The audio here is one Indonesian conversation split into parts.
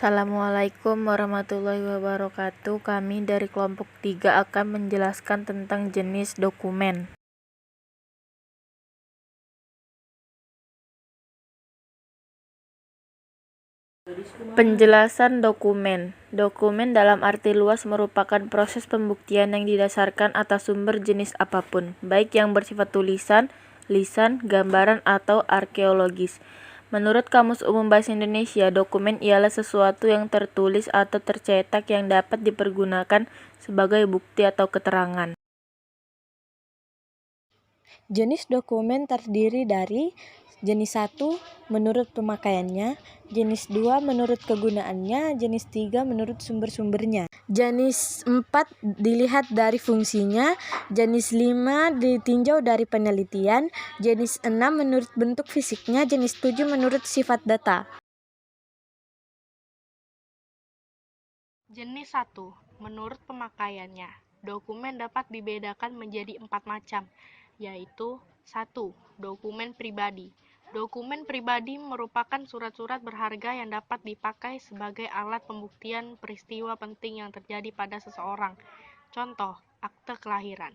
Assalamualaikum warahmatullahi wabarakatuh. Kami dari kelompok 3 akan menjelaskan tentang jenis dokumen. Penjelasan dokumen. Dokumen dalam arti luas merupakan proses pembuktian yang didasarkan atas sumber jenis apapun, baik yang bersifat tulisan, lisan, gambaran, atau arkeologis. Menurut Kamus Umum Bahasa Indonesia, dokumen ialah sesuatu yang tertulis atau tercetak yang dapat dipergunakan sebagai bukti atau keterangan. Jenis dokumen terdiri dari jenis 1 menurut pemakaiannya, jenis 2 menurut kegunaannya, jenis 3 menurut sumber-sumbernya. Jenis 4 dilihat dari fungsinya, jenis 5 ditinjau dari penelitian, jenis 6 menurut bentuk fisiknya, jenis 7 menurut sifat data. Jenis 1. Menurut pemakaiannya, dokumen dapat dibedakan menjadi 4 macam, yaitu 1. Dokumen pribadi. Dokumen pribadi merupakan surat-surat berharga yang dapat dipakai sebagai alat pembuktian peristiwa penting yang terjadi pada seseorang. Contoh, akte kelahiran.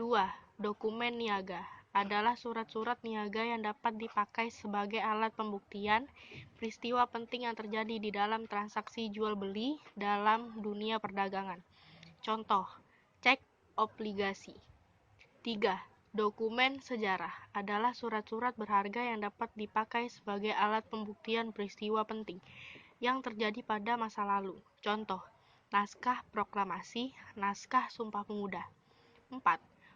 2. Dokumen niaga adalah surat-surat niaga yang dapat dipakai sebagai alat pembuktian peristiwa penting yang terjadi di dalam transaksi jual-beli dalam dunia perdagangan. Contoh, cek obligasi. 3. Dokumen sejarah adalah surat-surat berharga yang dapat dipakai sebagai alat pembuktian peristiwa penting yang terjadi pada masa lalu. Contoh, naskah proklamasi, naskah Sumpah Pemuda. 4.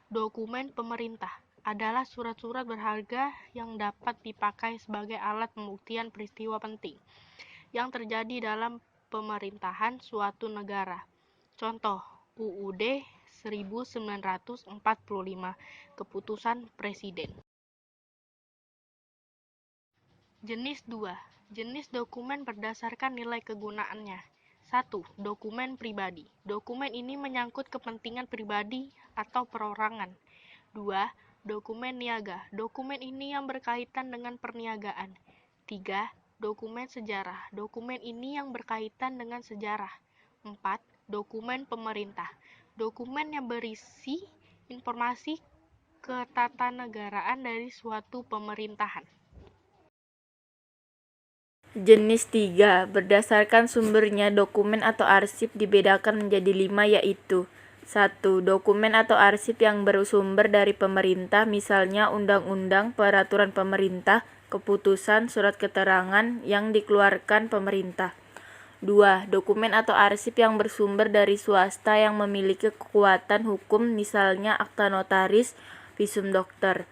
Dokumen pemerintah adalah surat-surat berharga yang dapat dipakai sebagai alat pembuktian peristiwa penting yang terjadi dalam pemerintahan suatu negara. Contoh, UUD 1945, Keputusan Presiden. Jenis 2. Jenis dokumen berdasarkan nilai kegunaannya. 1. Dokumen pribadi. Dokumen ini menyangkut kepentingan pribadi atau perorangan. 2. Dokumen niaga. Dokumen ini yang berkaitan dengan perniagaan. 3. Dokumen sejarah. Dokumen ini yang berkaitan dengan sejarah. 4. Dokumen pemerintah. Dokumen yang berisi informasi ketatanegaraan dari suatu pemerintahan. Jenis 3. Berdasarkan sumbernya, dokumen atau arsip dibedakan menjadi 5, yaitu 1. Dokumen atau arsip yang bersumber dari pemerintah, misalnya undang-undang, peraturan pemerintah, keputusan, surat keterangan yang dikeluarkan pemerintah. 2. Dokumen atau arsip yang bersumber dari swasta yang memiliki kekuatan hukum, misalnya akta notaris, visum dokter.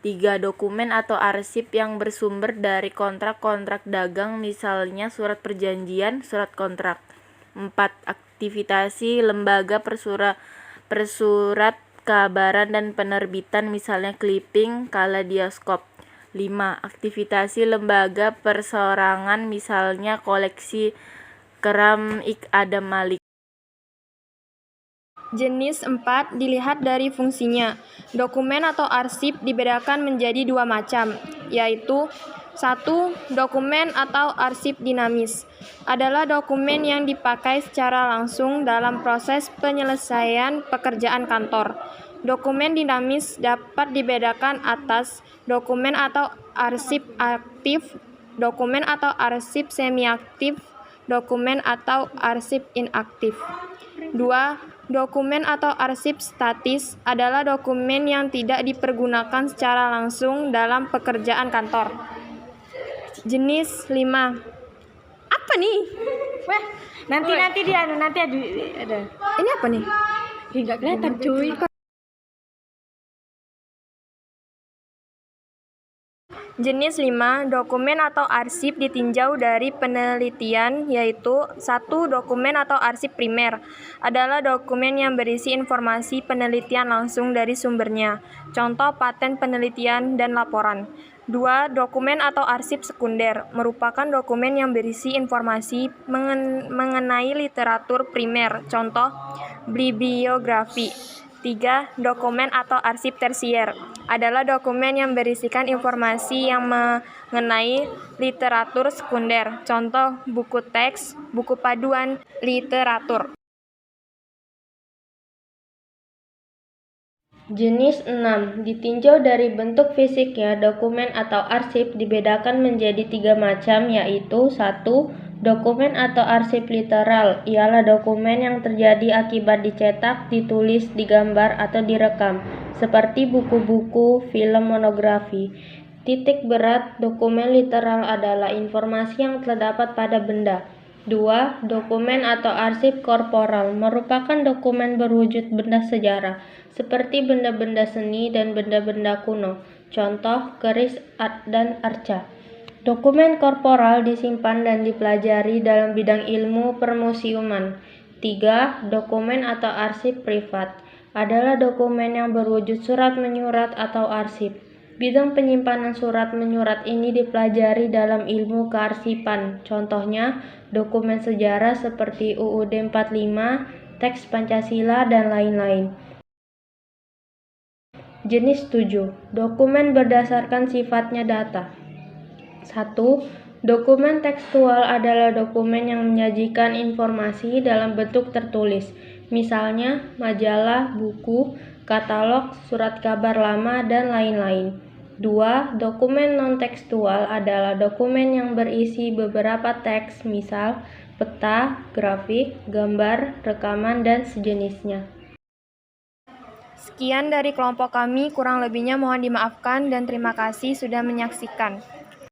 3. Dokumen atau arsip yang bersumber dari kontrak-kontrak dagang, misalnya surat perjanjian, surat kontrak. 4. Aktivitasi lembaga persurat kabaran dan penerbitan, misalnya clipping, kaleidoskop. 5. Aktivitasi lembaga persorangan, misalnya koleksi keramik Adam Malik. Jenis 4 dilihat dari fungsinya. Dokumen atau arsip dibedakan menjadi 2 macam, yaitu 1. Dokumen atau arsip dinamis adalah dokumen yang dipakai secara langsung dalam proses penyelesaian pekerjaan kantor. Dokumen dinamis dapat dibedakan atas dokumen atau arsip aktif, dokumen atau arsip semi-aktif, dokumen atau arsip inaktif. 2. Dokumen atau arsip statis adalah dokumen yang tidak dipergunakan secara langsung dalam pekerjaan kantor. Jenis 5. Apa nih? Weh, nanti ada. Ini apa nih? Enggak kelihatan, cuy. Jenis 5. Dokumen atau arsip ditinjau dari penelitian, yaitu 1. Dokumen atau arsip primer adalah dokumen yang berisi informasi penelitian langsung dari sumbernya, contoh paten penelitian dan laporan. 2. Dokumen atau arsip sekunder merupakan dokumen yang berisi informasi mengenai literatur primer, contoh bibliografi. 3. Dokumen atau arsip tersier adalah dokumen yang berisikan informasi yang mengenai literatur sekunder. Contoh, buku teks, buku paduan literatur. Jenis 6. Ditinjau dari bentuk fisiknya, dokumen atau arsip dibedakan menjadi 3 macam, yaitu 1. Dokumen atau arsip literal ialah dokumen yang terjadi akibat dicetak, ditulis, digambar, atau direkam, seperti buku-buku, film monografi. Titik berat dokumen literal adalah informasi yang terdapat pada benda. 2. Dokumen atau arsip korporal merupakan dokumen berwujud benda sejarah, seperti benda-benda seni dan benda-benda kuno. Contoh, keris dan arca. Dokumen korporal disimpan dan dipelajari dalam bidang ilmu permusiuman. 3. Dokumen atau arsip privat adalah dokumen yang berwujud surat menyurat atau arsip. Bidang penyimpanan surat menyurat ini dipelajari dalam ilmu kearsipan. Contohnya, dokumen sejarah seperti UUD 45, teks Pancasila, dan lain-lain. Jenis 7. Dokumen berdasarkan sifatnya data. 1. Dokumen tekstual adalah dokumen yang menyajikan informasi dalam bentuk tertulis, misalnya majalah, buku, katalog, surat kabar lama, dan lain-lain. 2. Dokumen non-tekstual adalah dokumen yang berisi beberapa teks, misal peta, grafik, gambar, rekaman, dan sejenisnya. Sekian dari kelompok kami, kurang lebihnya mohon dimaafkan dan terima kasih sudah menyaksikan.